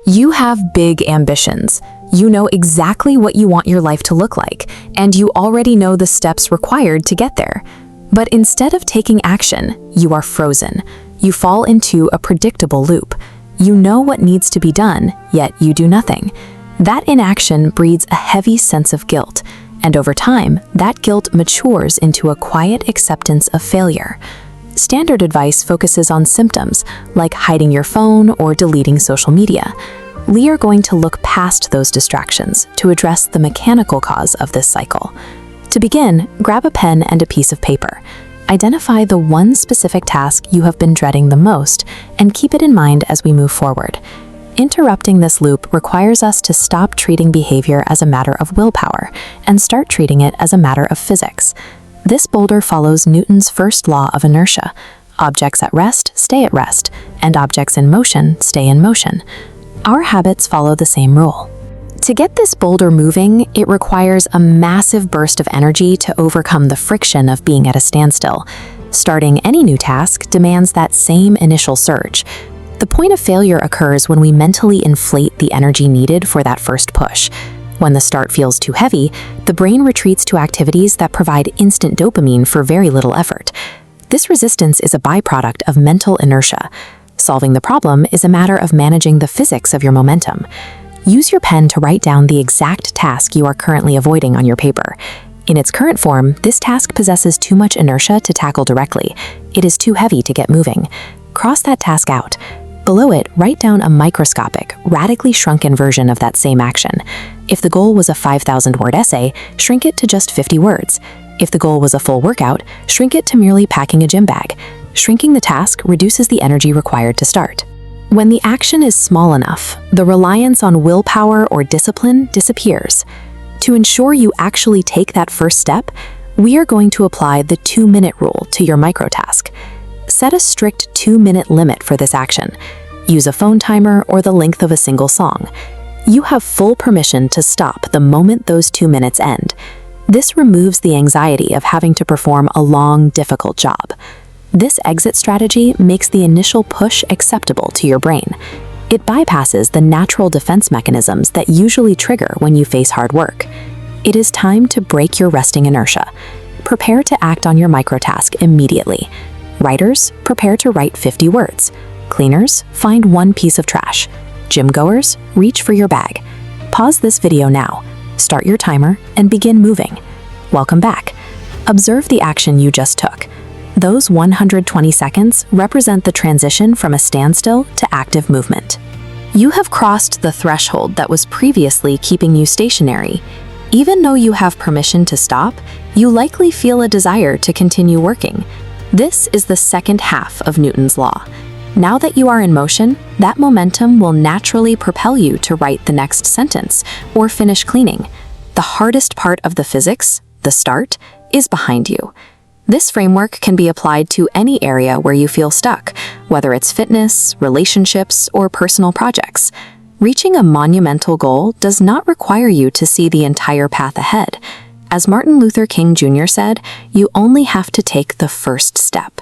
You have big ambitions. You know exactly what you want your life to look like, and you already know the steps required to get there. But instead of taking action, you are frozen. You fall into a predictable loop. You know what needs to be done, yet you do nothing. That inaction breeds a heavy sense of guilt, and over time, that guilt matures into a quiet acceptance of failure. Standard advice focuses on symptoms, like hiding your phone or deleting social media. We are going to look past those distractions to address the mechanical cause of this cycle. To begin, grab a pen and a piece of paper. Identify the one specific task you have been dreading the most and keep it in mind as we move forward. Interrupting this loop requires us to stop treating behavior as a matter of willpower and start treating it as a matter of physics. This boulder follows Newton's first law of inertia. Objects at rest stay at rest, and objects in motion stay in motion. Our habits follow the same rule. To get this boulder moving, it requires a massive burst of energy to overcome the friction of being at a standstill. Starting any new task demands that same initial surge. The point of failure occurs when we mentally inflate the energy needed for that first push. When the start feels too heavy, the brain retreats to activities that provide instant dopamine for very little effort. This resistance is a byproduct of mental inertia. Solving the problem is a matter of managing the physics of your momentum. Use your pen to write down the exact task you are currently avoiding on your paper. In its current form, this task possesses too much inertia to tackle directly. It is too heavy to get moving. Cross that task out. Below it, write down a microscopic, radically shrunken version of that same action. If the goal was a 5,000-word essay, shrink it to just 50 words. If the goal was a full workout, shrink it to merely packing a gym bag. Shrinking the task reduces the energy required to start. When the action is small enough, the reliance on willpower or discipline disappears. To ensure you actually take that first step, we are going to apply the 2-minute rule to your microtask. Set a strict 2-minute limit for this action. Use a phone timer or the length of a single song. You have full permission to stop the moment those 2 minutes end. This removes the anxiety of having to perform a long, difficult job. This exit strategy makes the initial push acceptable to your brain. It bypasses the natural defense mechanisms that usually trigger when you face hard work. It is time to break your resting inertia. Prepare to act on your microtask immediately. Writers, prepare to write 50 words. Cleaners, find one piece of trash. Gym goers, reach for your bag. Pause this video now. Start your timer and begin moving. Welcome back. Observe the action you just took. Those 120 seconds represent the transition from a standstill to active movement. You have crossed the threshold that was previously keeping you stationary. Even though you have permission to stop, you likely feel a desire to continue working. This is the second half of Newton's law. Now that you are in motion, that momentum will naturally propel you to write the next sentence or finish cleaning. The hardest part of the physics, the start, is behind you. This framework can be applied to any area where you feel stuck, whether it's fitness, relationships, or personal projects. Reaching a monumental goal does not require you to see the entire path ahead. As Martin Luther King Jr. said, you only have to take the first step.